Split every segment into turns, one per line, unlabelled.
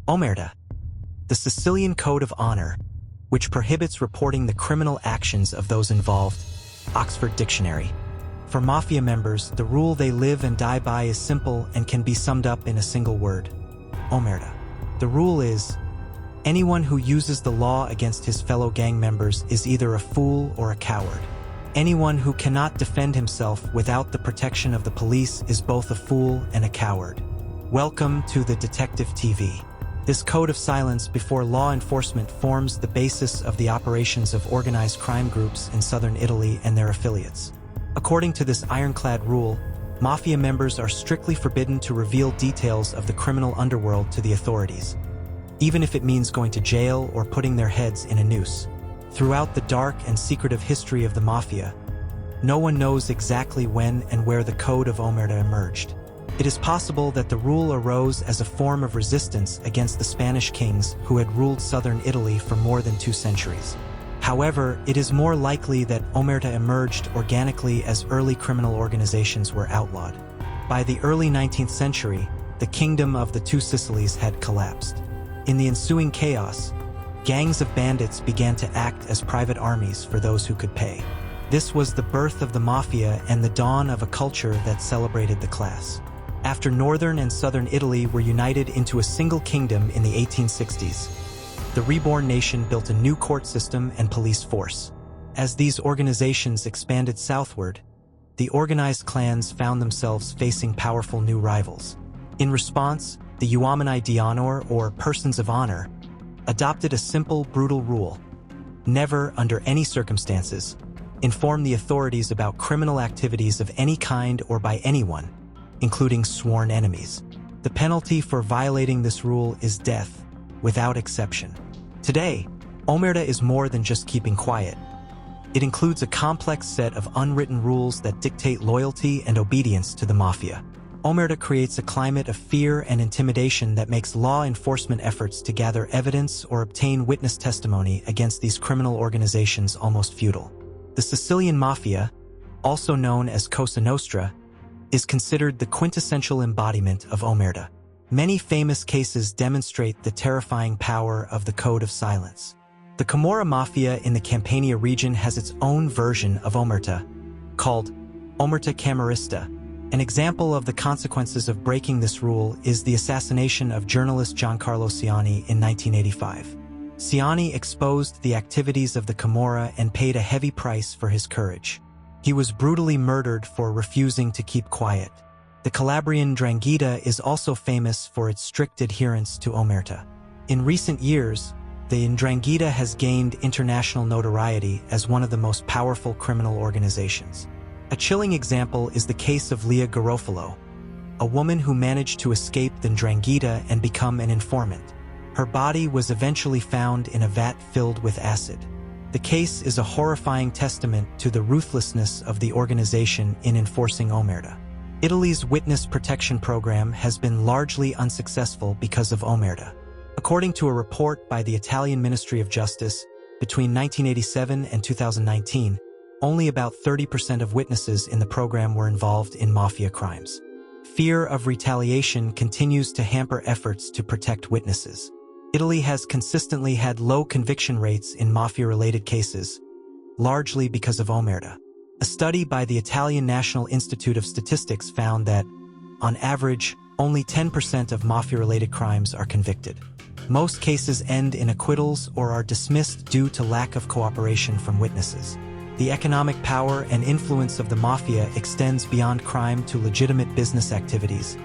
Omertà, the Sicilian Code of Honor, which prohibits reporting the criminal actions of those involved. Oxford Dictionary. For Mafia members, the rule they live and die by is simple and can be summed up in a single word: Omertà. The rule is, anyone who uses the law against his fellow gang members is either a fool or a coward. Anyone who cannot defend himself without the protection of the police is both a fool and a coward. Welcome to the Detective TV. This code of silence before law enforcement forms the basis of the operations of organized crime groups in southern Italy and their affiliates. According to this ironclad rule, Mafia members are strictly forbidden to reveal details of the criminal underworld to the authorities, even if it means going to jail or putting their heads in a noose. Throughout the dark and secretive history of the Mafia, no one knows exactly when and where the Code of Omertà emerged. It is possible that the rule arose as a form of resistance against the Spanish kings who had ruled southern Italy for more than 2 centuries. However, it is more likely that Omertà emerged organically as early criminal organizations were outlawed. By the early 19th century, the Kingdom of the Two Sicilies had collapsed. In the ensuing chaos, gangs of bandits began to act as private armies for those who could pay. This was the birth of the Mafia and the dawn of a culture that celebrated the class. After northern and southern Italy were united into a single kingdom in the 1860s, the reborn nation built a new court system and police force. As these organizations expanded southward, the organized clans found themselves facing powerful new rivals. In response, the uomini d'onore, or persons of honor, adopted a simple, brutal rule: never, under any circumstances, inform the authorities about criminal activities of any kind or by anyone, including sworn enemies. The penalty for violating this rule is death, without exception. Today, Omertà is more than just keeping quiet. It includes a complex set of unwritten rules that dictate loyalty and obedience to the Mafia. Omertà creates a climate of fear and intimidation that makes law enforcement efforts to gather evidence or obtain witness testimony against these criminal organizations almost futile. The Sicilian Mafia, also known as Cosa Nostra, is considered the quintessential embodiment of Omertà. Many famous cases demonstrate the terrifying power of the Code of Silence. The Camorra Mafia in the Campania region has its own version of Omertà, called Omertà Camorrista. An example of the consequences of breaking this rule is the assassination of journalist Giancarlo Ciani in 1985. Ciani exposed the activities of the Camorra and paid a heavy price for his courage. He was brutally murdered for refusing to keep quiet. The Calabrian 'Ndrangheta is also famous for its strict adherence to Omertà. In recent years, the 'Ndrangheta has gained international notoriety as one of the most powerful criminal organizations. A chilling example is the case of Leah Garofalo, a woman who managed to escape the 'Ndrangheta and become an informant. Her body was eventually found in a vat filled with acid. The case is a horrifying testament to the ruthlessness of the organization in enforcing Omertà. Italy's witness protection program has been largely unsuccessful because of Omertà. According to a report by the Italian Ministry of Justice, between 1987 and 2019, only about 30% of witnesses in the program were involved in mafia crimes. Fear of retaliation continues to hamper efforts to protect witnesses. Italy has consistently had low conviction rates in mafia-related cases, largely because of Omertà. A study by the Italian National Institute of Statistics found that, on average, only 10% of mafia-related crimes are convicted. Most cases end in acquittals or are dismissed due to lack of cooperation from witnesses. The economic power and influence of the Mafia extends beyond crime to legitimate business activities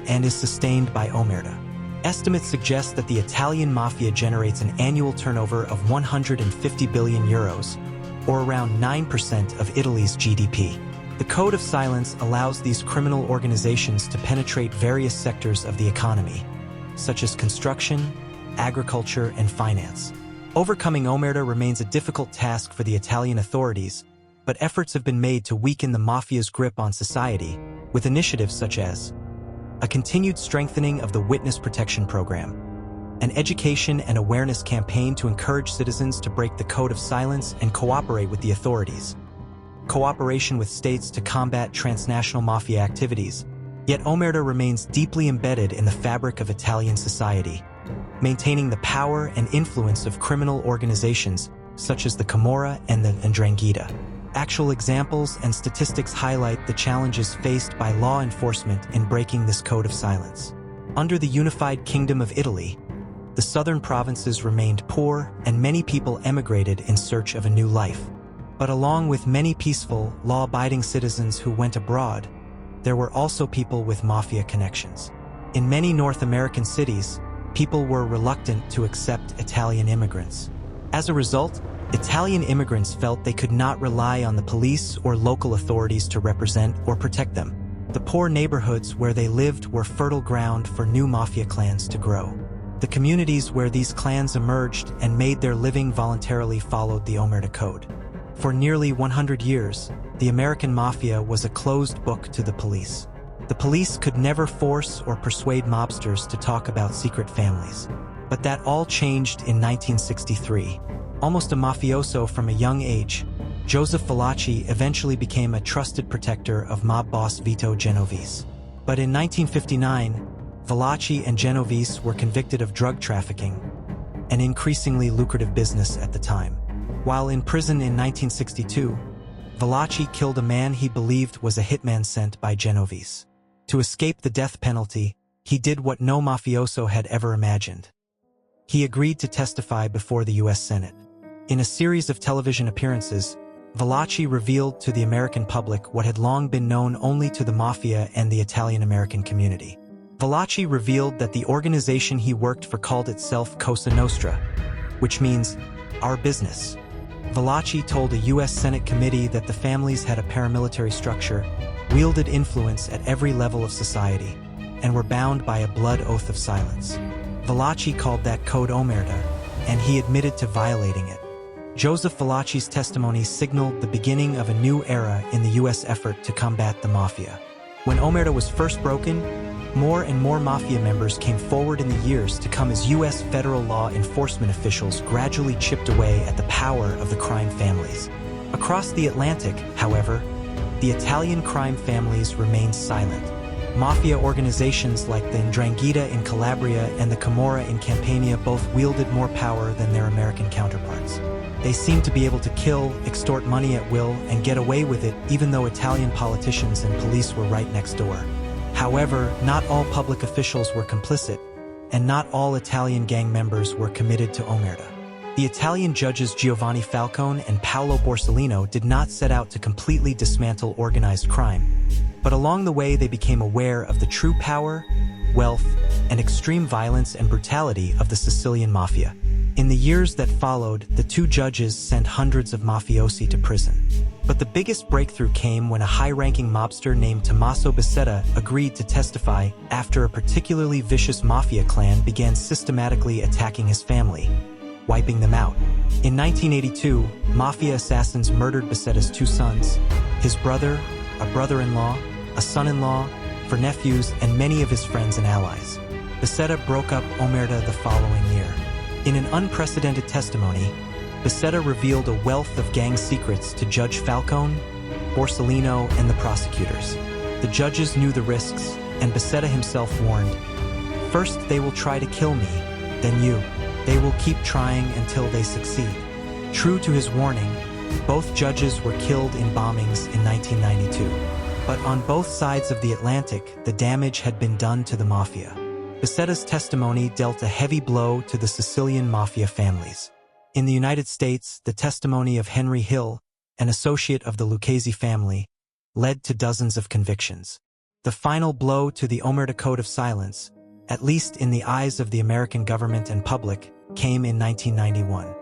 and is sustained by Omertà. Estimates suggest that the Italian Mafia generates an annual turnover of 150 billion euros, or around 9% of Italy's GDP. The Code of Silence allows these criminal organizations to penetrate various sectors of the economy, such as construction, agriculture, and finance. Overcoming Omertà remains a difficult task for the Italian authorities, but efforts have been made to weaken the Mafia's grip on society, with initiatives such as a continued strengthening of the Witness Protection Program, an education and awareness campaign to encourage citizens to break the Code of Silence and cooperate with the authorities, cooperation with states to combat transnational mafia activities. Yet Omertà remains deeply embedded in the fabric of Italian society. maintaining the power and influence of criminal organizations such as the Camorra and the 'Ndrangheta. Actual examples and statistics highlight the challenges faced by law enforcement in breaking this code of silence. Under the unified Kingdom of Italy, the southern provinces remained poor and many people emigrated in search of a new life. But along with many peaceful, law-abiding citizens who went abroad, there were also people with mafia connections. In many North American cities, people were reluctant to accept Italian immigrants. As a result, Italian immigrants felt they could not rely on the police or local authorities to represent or protect them. The poor neighborhoods where they lived were fertile ground for new mafia clans to grow. The communities where these clans emerged and made their living voluntarily followed the Omertà Code. For nearly 100 years, the American Mafia was a closed book to the police. The police could never force or persuade mobsters to talk about secret families. But that all changed in 1963. Almost a mafioso from a young age, Joseph Valachi eventually became a trusted protector of mob boss Vito Genovese. But in 1959, Valachi and Genovese were convicted of drug trafficking, an increasingly lucrative business at the time. While in prison in 1962, Valachi killed a man he believed was a hitman sent by Genovese. To escape the death penalty, he did what no mafioso had ever imagined. He agreed to testify before the U.S. Senate. In a series of television appearances, Valachi revealed to the American public what had long been known only to the Mafia and the Italian-American community. Valachi revealed that the organization he worked for called itself Cosa Nostra, which means, our business. Valachi told a U.S. Senate committee that the families had a paramilitary structure, wielded influence at every level of society, and were bound by a blood oath of silence. Valachi called that code Omertà, and he admitted to violating it. Joseph Valachi's testimony signaled the beginning of a new era in the U.S. effort to combat the Mafia. When Omertà was first broken, more and more Mafia members came forward in the years to come as U.S. federal law enforcement officials gradually chipped away at the power of the crime families. Across the Atlantic, however, the Italian crime families remained silent. Mafia organizations like the 'Ndrangheta in Calabria and the Camorra in Campania both wielded more power than their American counterparts. They seemed to be able to kill, extort money at will, and get away with it even though Italian politicians and police were right next door. However, not all public officials were complicit, and not all Italian gang members were committed to Omertà. The Italian judges Giovanni Falcone and Paolo Borsellino did not set out to completely dismantle organized crime, but along the way they became aware of the true power, wealth, and extreme violence and brutality of the Sicilian Mafia. In the years that followed, the two judges sent hundreds of mafiosi to prison. But the biggest breakthrough came when a high-ranking mobster named Tommaso Buscetta agreed to testify after a particularly vicious mafia clan began systematically attacking his family, wiping them out. In 1982, mafia assassins murdered Buscetta's two sons, his brother, a brother-in-law, a son-in-law, four nephews, and many of his friends and allies. Buscetta broke up Omertà the following year. In an unprecedented testimony, Buscetta revealed a wealth of gang secrets to Judge Falcone, Borsellino, and the prosecutors. The judges knew the risks, and Buscetta himself warned, "First they will try to kill me, then you. They will keep trying until they succeed." True to his warning, both judges were killed in bombings in 1992. But on both sides of the Atlantic, the damage had been done to the Mafia. Buscetta's testimony dealt a heavy blow to the Sicilian Mafia families. In the United States, the testimony of Henry Hill, an associate of the Lucchese family, led to dozens of convictions. The final blow to the Omertà Code of Silence, at least in the eyes of the American government and public, came in 1991.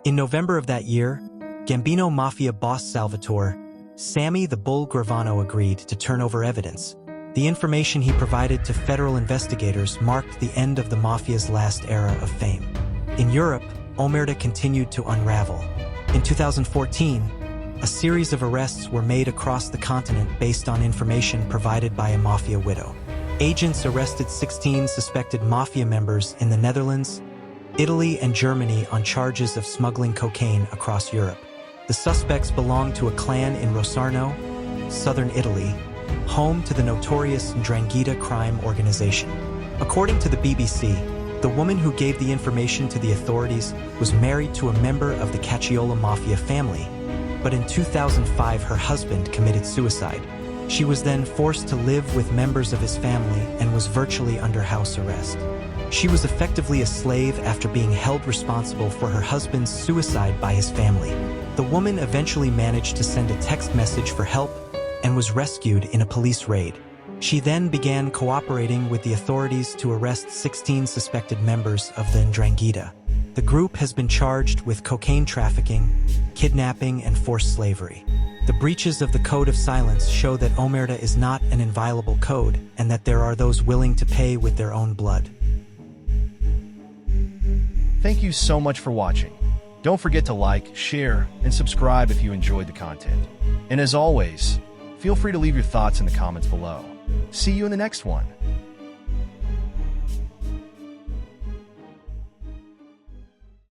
In November of that year, Gambino Mafia boss Salvatore, Sammy the Bull Gravano agreed to turn over evidence. The information he provided to federal investigators marked the end of the Mafia's last era of fame. In Europe, Omertà continued to unravel. In 2014, a series of arrests were made across the continent based on information provided by a Mafia widow. Agents arrested 16 suspected Mafia members in the Netherlands, Italy, and Germany on charges of smuggling cocaine across Europe. The suspects belonged to a clan in Rosarno, southern Italy, home to the notorious 'Ndrangheta crime organization. According to the BBC, The woman who gave the information to the authorities was married to a member of the Cacciola Mafia family, but in 2005 her husband committed suicide. She was then forced to live with members of his family and was virtually under house arrest. She was effectively a slave after being held responsible for her husband's suicide by his family. The woman eventually managed to send a text message for help and was rescued in a police raid. She then began cooperating with the authorities to arrest 16 suspected members of the Ndrangheta. The group has been charged with cocaine trafficking, kidnapping, and forced slavery. The breaches of the Code of Silence show that Omertà is not an inviolable code and that there are those willing to pay with their own blood.
Thank you so much for watching. Don't forget to like, share, and subscribe if you enjoyed the content. And as always, feel free to leave your thoughts in the comments below. See you in the next one.